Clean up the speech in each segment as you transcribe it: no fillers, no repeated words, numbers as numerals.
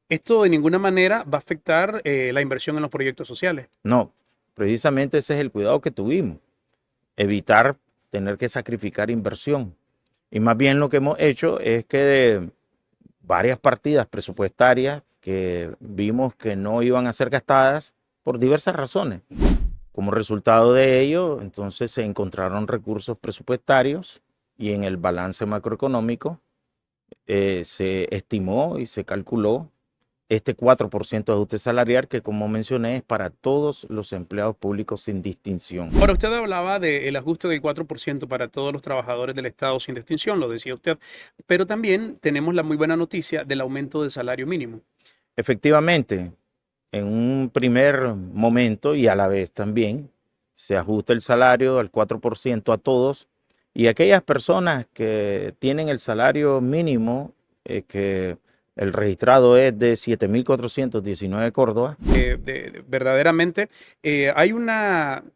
Esto de ninguna manera va a afectar la inversión en los proyectos sociales. No, precisamente ese es el cuidado que tuvimos, evitar tener que sacrificar inversión. Y más bien lo que hemos hecho es que de varias partidas presupuestarias que vimos que no iban a ser gastadas por diversas razones. Como resultado de ello, entonces se encontraron recursos presupuestarios y en el balance macroeconómico se estimó y se calculó este 4% de ajuste salarial que, como mencioné, es para todos los empleados públicos sin distinción. Ahora, usted hablaba del ajuste del 4% para todos los trabajadores del Estado sin distinción, lo decía usted, pero también tenemos la muy buena noticia del aumento del salario mínimo. Efectivamente, en un primer momento y a la vez también se ajusta el salario al 4% a todos y aquellas personas que tienen el salario mínimo, que el registrado es de 7.419 Córdoba. Verdaderamente, hay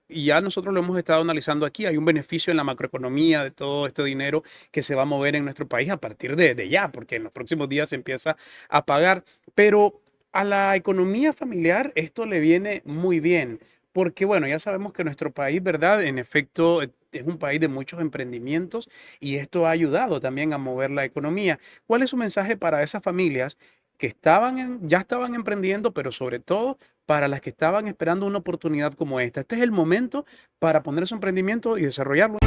y ya nosotros lo hemos estado analizando aquí, hay un beneficio en la macroeconomía de todo este dinero que se va a mover en nuestro país a partir de ya, porque en los próximos días se empieza a pagar, pero a la economía familiar esto le viene muy bien, porque bueno, ya sabemos que nuestro país, ¿verdad? En efecto, es un país de muchos emprendimientos y esto ha ayudado también a mover la economía. ¿Cuál es su mensaje para esas familias que ya estaban emprendiendo, pero sobre todo para las que estaban esperando una oportunidad como esta? Este es el momento para poner su emprendimiento y desarrollarlo.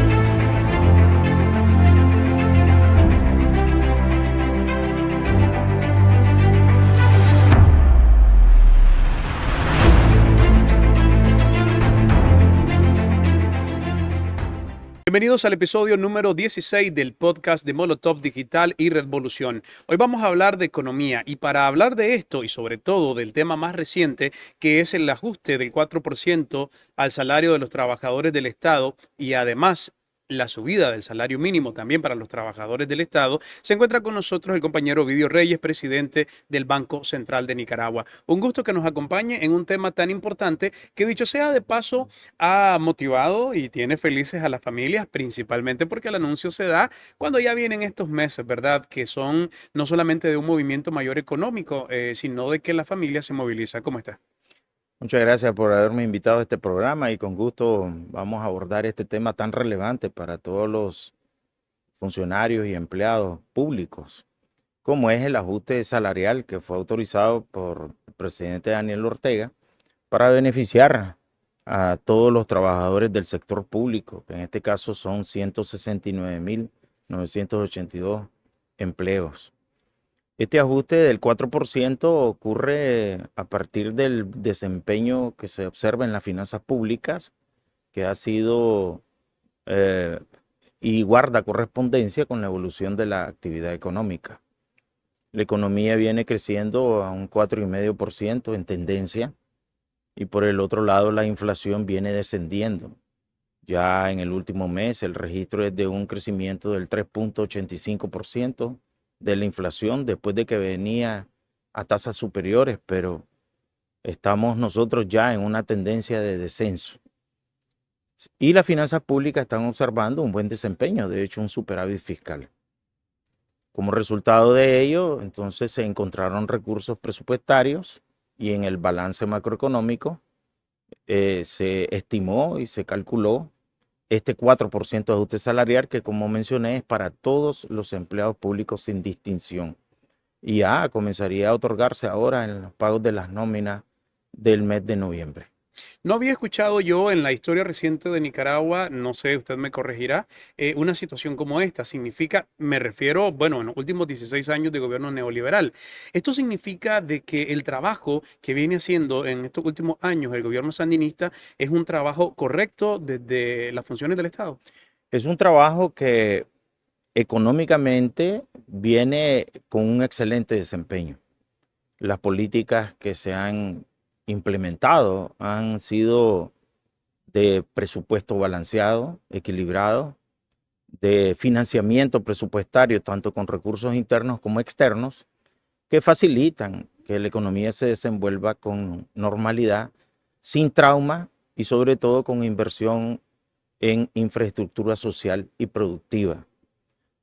Bienvenidos al episodio número 16 del podcast de Molotov Digital y Redvolución. Hoy vamos a hablar de economía y para hablar de esto y sobre todo del tema más reciente que es el ajuste del 4% al salario de los trabajadores del Estado y además la subida del salario mínimo también para los trabajadores del Estado, se encuentra con nosotros el compañero Ovidio Reyes, presidente del Banco Central de Nicaragua. Un gusto que nos acompañe en un tema tan importante que, dicho sea de paso, ha motivado y tiene felices a las familias, principalmente porque el anuncio se da cuando ya vienen estos meses, ¿verdad? Que son no solamente de un movimiento mayor económico, sino de que la familia se moviliza. ¿Cómo está? Muchas gracias por haberme invitado a este programa y con gusto vamos a abordar este tema tan relevante para todos los funcionarios y empleados públicos, como es el ajuste salarial que fue autorizado por el presidente Daniel Ortega para beneficiar a todos los trabajadores del sector público, que en este caso son 169.982 empleos. Este ajuste del 4% ocurre a partir del desempeño que se observa en las finanzas públicas, que ha sido eh, y guarda correspondencia con la evolución de la actividad económica. La economía viene creciendo a un 4,5% en tendencia y por el otro lado la inflación viene descendiendo. Ya en el último mes el registro es de un crecimiento del 3,85% de la inflación después de que venía a tasas superiores, pero estamos nosotros ya en una tendencia de descenso. Y las finanzas públicas están observando un buen desempeño, de hecho un superávit fiscal. Como resultado de ello, entonces se encontraron recursos presupuestarios y en el balance macroeconómico se estimó y se calculó este 4% de ajuste salarial que, como mencioné, es para todos los empleados públicos sin distinción. Y ya comenzaría a otorgarse ahora en los pagos de las nóminas del mes de noviembre. No había escuchado yo en la historia reciente de Nicaragua, no sé, usted me corregirá, una situación como esta. Significa, me refiero, bueno, en los últimos 16 años de gobierno neoliberal. Esto significa de que el trabajo que viene haciendo en estos últimos años el gobierno sandinista es un trabajo correcto desde las funciones del Estado. Es un trabajo que económicamente viene con un excelente desempeño. Las políticas que se han implementado han sido de presupuesto balanceado, equilibrado, de financiamiento presupuestario, tanto con recursos internos como externos, que facilitan que la economía se desenvuelva con normalidad, sin trauma y sobre todo con inversión en infraestructura social y productiva.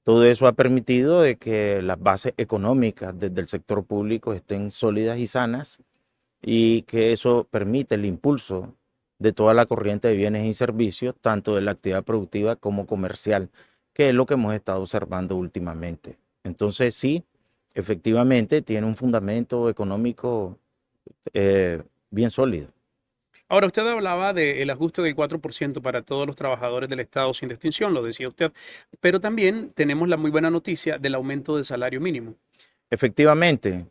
Todo eso ha permitido de que las bases económicas desde el sector público estén sólidas y sanas y que eso permite el impulso de toda la corriente de bienes y servicios, tanto de la actividad productiva como comercial, que es lo que hemos estado observando últimamente. Entonces sí, efectivamente tiene un fundamento económico bien sólido. Ahora, usted hablaba del ajuste del 4% para todos los trabajadores del Estado sin distinción, lo decía usted, pero también tenemos la muy buena noticia del aumento del salario mínimo. Efectivamente,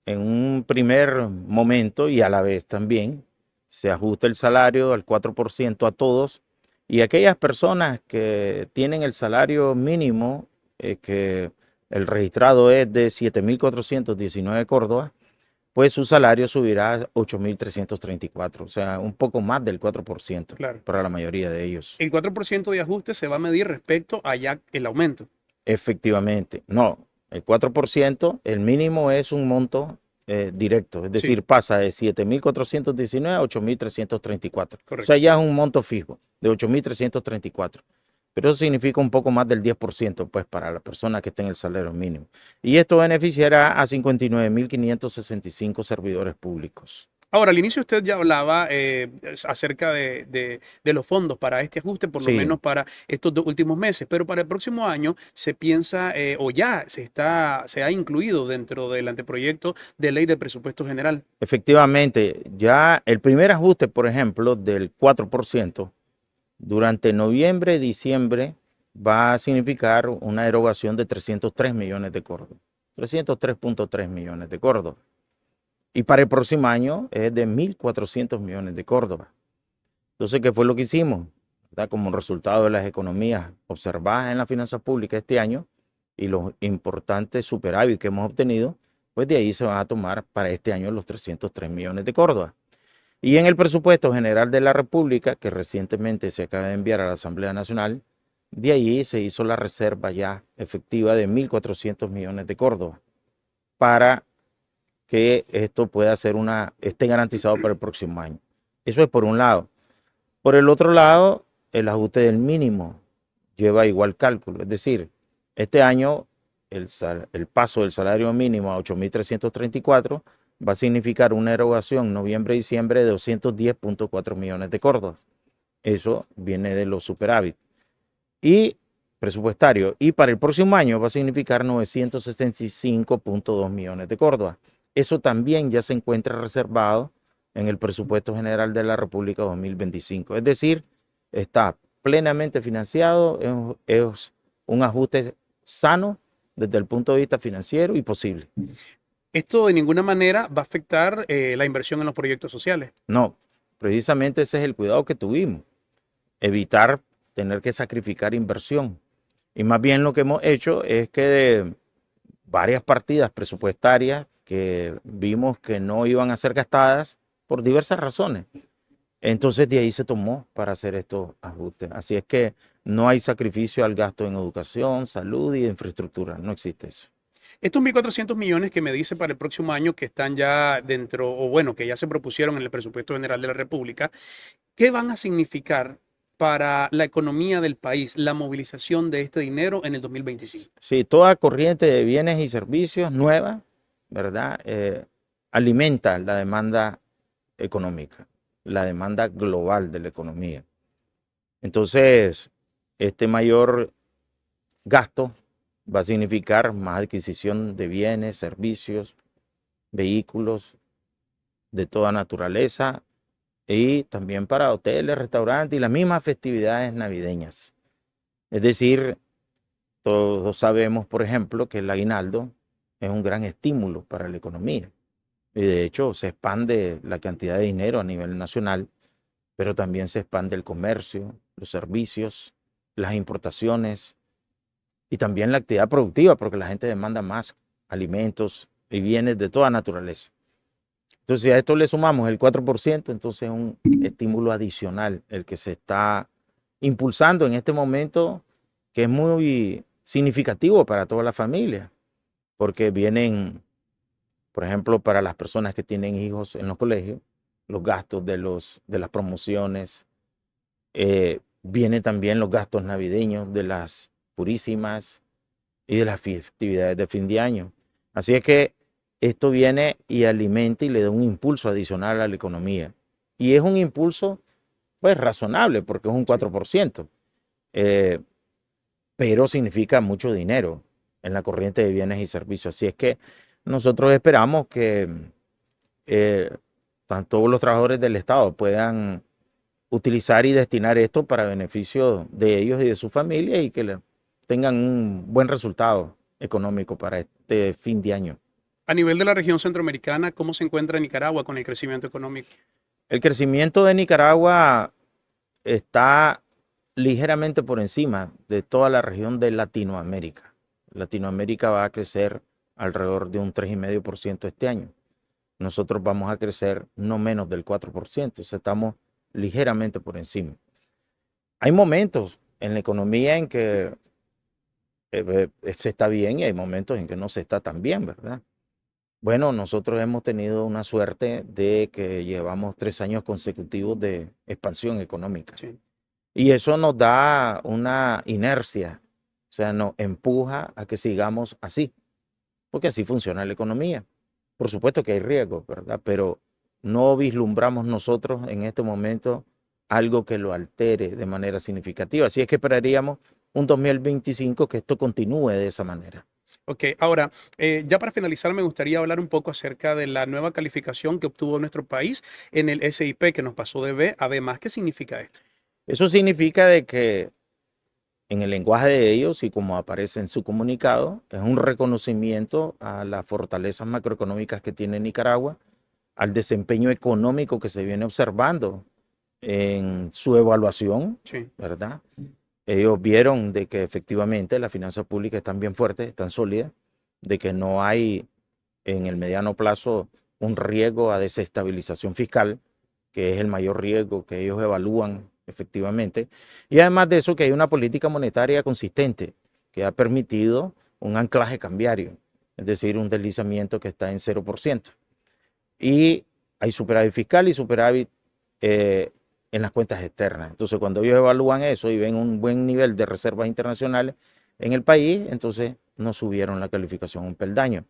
en un primer momento y a la vez también se ajusta el salario al 4% a todos y aquellas personas que tienen el salario mínimo, que el registrado es de 7.419 córdobas, pues su salario subirá a 8.334, o sea, un poco más del 4% Claro. para la mayoría de ellos. El 4% de ajuste se va a medir respecto a ya el aumento. Efectivamente, no, el 4%, el mínimo es un monto directo, es Sí, decir, pasa de 7.419 a 8.334. O sea, correcto. ya es un monto fijo de 8.334. Pero eso significa un poco más del 10%, pues, para la persona que esté en el salario mínimo. Y esto beneficiará a 59.565 servidores públicos. Ahora, al inicio usted ya hablaba acerca de los fondos para este ajuste, por lo Sí, menos para estos 2 últimos meses, pero para el próximo año se piensa o ya se ha incluido dentro del anteproyecto de ley de presupuesto general. efectivamente, ya el primer ajuste, por ejemplo, del 4%, durante noviembre y diciembre va a significar una erogación de 303 millones de córdobas, 303.3 millones de córdobas. Y para el próximo año es de 1.400 millones de córdobas. Entonces, ¿qué fue lo que hicimos? ¿Verdad? Como resultado de las economías observadas en las finanzas públicas este año y los importantes superávit que hemos obtenido, pues de ahí se van a tomar para este año los 303 millones de córdobas. Y en el presupuesto general de la República, que recientemente se acaba de enviar a la Asamblea Nacional, de ahí se hizo la reserva ya efectiva de 1.400 millones de córdobas para que esto pueda ser esté garantizado para el próximo año. Eso es por un lado. Por el otro lado, el ajuste del mínimo lleva igual cálculo. Es decir, este año el paso del salario mínimo a 8.334 va a significar una erogación noviembre-diciembre de 210.4 millones de córdobas. Eso viene de los superávit y presupuestario. Y para el próximo año va a significar 975.2 millones de córdobas. Eso también ya se encuentra reservado en el presupuesto general de la República 2025. Es decir, está plenamente financiado, es un ajuste sano desde el punto de vista financiero y posible. Esto de ninguna manera va a afectar la inversión en los proyectos sociales. No, precisamente ese es el cuidado que tuvimos, evitar tener que sacrificar inversión. Y más bien lo que hemos hecho es que de varias partidas presupuestarias que vimos que no iban a ser gastadas por diversas razones, entonces de ahí se tomó para hacer estos ajustes. Así es que no hay sacrificio al gasto en educación, salud y infraestructura, no existe eso. Estos 1.400 millones que me dice para el próximo año que están ya dentro, o bueno, que ya se propusieron en el presupuesto general de la República, ¿qué van a significar para la economía del país la movilización de este dinero en el 2025? Sí, toda corriente de bienes y servicios nueva, ¿verdad? Alimenta la demanda económica, la demanda global de la economía. Entonces, este mayor gasto va a significar más adquisición de bienes, servicios, vehículos de toda naturaleza y también para hoteles, restaurantes y las mismas festividades navideñas. Es decir, todos sabemos, por ejemplo, que el aguinaldo es un gran estímulo para la economía y de hecho se expande la cantidad de dinero a nivel nacional, pero también se expande el comercio, los servicios, las importaciones y también la actividad productiva, porque la gente demanda más alimentos y bienes de toda naturaleza. Entonces, si a esto le sumamos el 4%, entonces es un estímulo adicional el que se está impulsando en este momento, que es muy significativo para toda la familia, porque vienen, por ejemplo, para las personas que tienen hijos en los colegios, los gastos de las promociones, vienen también los gastos navideños de las purísimas, y de las festividades de fin de año. Así es que esto viene y alimenta y le da un impulso adicional a la economía. Y es un impulso, pues, razonable, porque es un 4%, eh, pero significa mucho dinero en la corriente de bienes y servicios. Así es que nosotros esperamos que todos los trabajadores del Estado puedan utilizar y destinar esto para beneficio de ellos y de su familia y que tengan un buen resultado económico para este fin de año. A nivel de la región centroamericana, ¿cómo se encuentra Nicaragua con el crecimiento económico? El crecimiento de Nicaragua está ligeramente por encima de toda la región de Latinoamérica. Latinoamérica va a crecer alrededor de un 3,5% este año. Nosotros vamos a crecer no menos del 4%, o sea, estamos ligeramente por encima. Hay momentos en la economía en que se está bien y hay momentos en que no se está tan bien, ¿verdad? Bueno, nosotros hemos tenido una suerte de que llevamos 3 años consecutivos de expansión económica. Sí. Y eso nos da una inercia, o sea, nos empuja a que sigamos así, porque así funciona la economía. Por supuesto que hay riesgos, ¿verdad? Pero no vislumbramos nosotros en este momento algo que lo altere de manera significativa. Así es que esperaríamos un 2025 que esto continúe de esa manera. Ok, ahora, ya para finalizar, me gustaría hablar un poco acerca de la nueva calificación que obtuvo nuestro país en el SIP, que nos pasó de B a B+. ¿Qué significa esto? Eso significa de que en el lenguaje de ellos y como aparece en su comunicado, es un reconocimiento a las fortalezas macroeconómicas que tiene Nicaragua, al desempeño económico que se viene observando en su evaluación, Sí, ¿verdad? Ellos vieron de que efectivamente las finanzas públicas están bien fuertes, están sólidas, de que no hay en el mediano plazo un riesgo a desestabilización fiscal, que es el mayor riesgo que ellos evalúan efectivamente. Y además de eso, que hay una política monetaria consistente que ha permitido un anclaje cambiario, es decir, un deslizamiento que está en 0%. Y hay superávit fiscal y superávit en las cuentas externas. Entonces, cuando ellos evalúan eso y ven un buen nivel de reservas internacionales en el país, entonces no subieron la calificación un peldaño.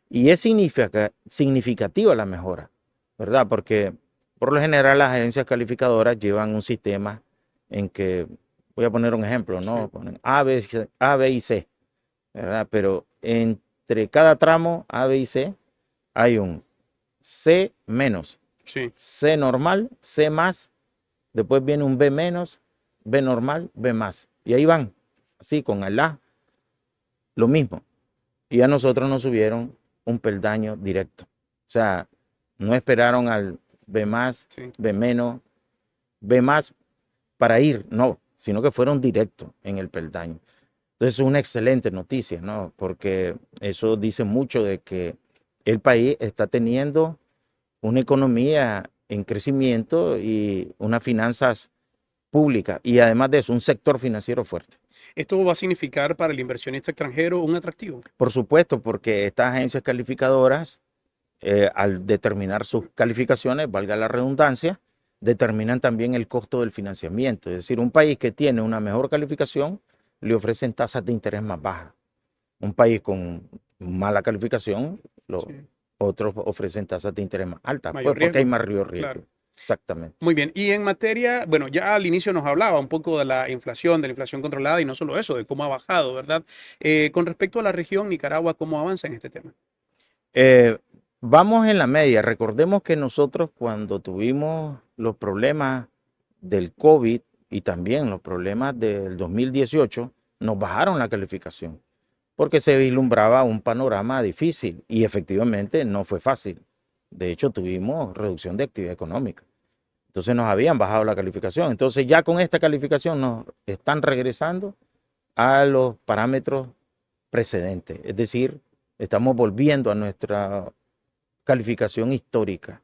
Y es significativa la mejora, ¿verdad? Porque por lo general las agencias calificadoras llevan un sistema en que, voy a poner un ejemplo, ¿no? sí, Ponen A, B y C, ¿verdad? Pero entre cada tramo A, B y C hay un C menos, sí. C normal, C más, después viene un B menos, B normal, B más. Y ahí van, así con el A, lo mismo. Y a nosotros nos subieron un peldaño directo. O sea, no esperaron al B más, Sí. B menos, B más para ir, no, sino que fueron directos en el peldaño. Entonces es una excelente noticia, ¿no? Porque eso dice mucho de que el país está teniendo una economía en crecimiento y unas finanzas públicas y además de eso, un sector financiero fuerte. Esto va a significar para el inversionista extranjero un atractivo. Por supuesto, porque estas agencias calificadoras, al determinar sus calificaciones, valga la redundancia, determinan también el costo del financiamiento. Es decir, un país que tiene una mejor calificación le ofrecen tasas de interés más bajas. Un país con mala calificación, Sí. otros ofrecen tasas de interés más altas, pues Mayor porque hay riesgo. más riesgo. Claro. Exactamente. Muy bien. Y en materia, bueno, ya al inicio nos hablaba un poco de la inflación controlada y no solo eso, de cómo ha bajado, ¿verdad? Con respecto a la región, Nicaragua, ¿cómo avanza en este tema? Eh, Vamos en la media. Recordemos que nosotros cuando tuvimos los problemas del COVID y también los problemas del 2018, nos bajaron la calificación porque se vislumbraba un panorama difícil y efectivamente no fue fácil. De hecho, tuvimos reducción de actividad económica. Entonces nos habían bajado la calificación. Entonces ya con esta calificación nos están regresando a los parámetros precedentes. Es decir, estamos volviendo a nuestra calificación histórica.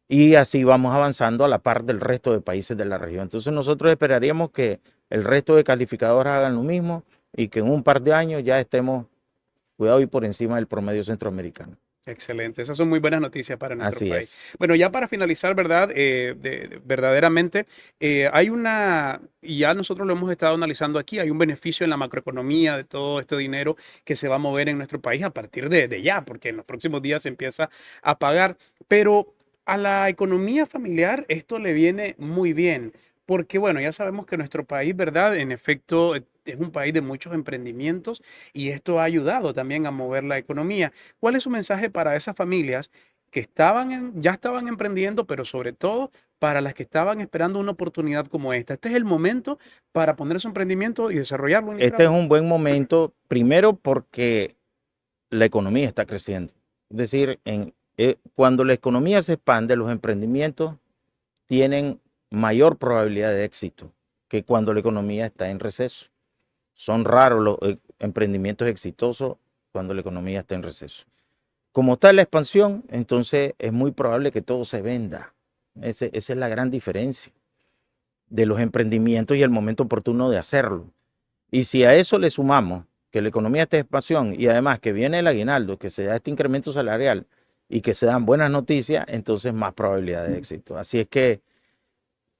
Y así vamos avanzando a la par del resto de países de la región. Entonces nosotros esperaríamos que el resto de calificadores hagan lo mismo y que en un par de años ya estemos, cuidado, y por encima del promedio centroamericano. Excelente, esas son muy buenas noticias para nuestro Así país. es. Bueno, ya para finalizar, ¿verdad? Verdaderamente, hay y ya nosotros lo hemos estado analizando aquí, hay un beneficio en la macroeconomía de todo este dinero que se va a mover en nuestro país a partir de ya, porque en los próximos días se empieza a pagar, pero a la economía familiar esto le viene muy bien, porque bueno, ya sabemos que nuestro país, ¿verdad? En efecto, es un país de muchos emprendimientos y esto ha ayudado también a mover la economía. ¿Cuál es su mensaje para esas familias que ya estaban emprendiendo, pero sobre todo para las que estaban esperando una oportunidad como esta? Este es el momento para poner su emprendimiento y desarrollarlo en Este es Nicaragua. un buen momento, primero porque la economía está creciendo. Es decir, cuando la economía se expande, los emprendimientos tienen mayor probabilidad de éxito que cuando la economía está en receso. Son raros los emprendimientos exitosos cuando la economía está en receso. Como está la expansión, entonces es muy probable que todo se venda. Esa es la gran diferencia de los emprendimientos y el momento oportuno de hacerlo. Y si a eso le sumamos que la economía está en expansión y además que viene el aguinaldo, que se da este incremento salarial y que se dan buenas noticias, entonces más probabilidad de éxito. Así es que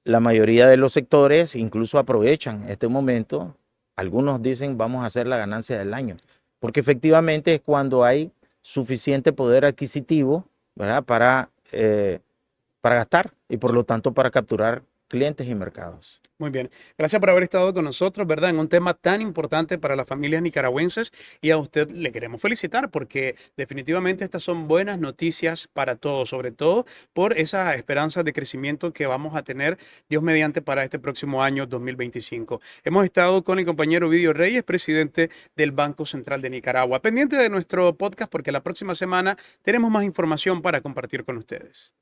la mayoría de los sectores incluso aprovechan este momento. Algunos dicen vamos a hacer la ganancia del año, porque efectivamente es cuando hay suficiente poder adquisitivo, ¿verdad? Para gastar y por lo tanto para capturar clientes y mercados. Muy bien. Gracias por haber estado con nosotros, ¿verdad? En un tema tan importante para las familias nicaragüenses y a usted le queremos felicitar porque definitivamente estas son buenas noticias para todos, sobre todo por esa esperanza de crecimiento que vamos a tener, Dios mediante, para este próximo año 2025. Hemos estado con el compañero Ovidio Reyes, presidente del Banco Central de Nicaragua. Pendiente de nuestro podcast porque la próxima semana tenemos más información para compartir con ustedes.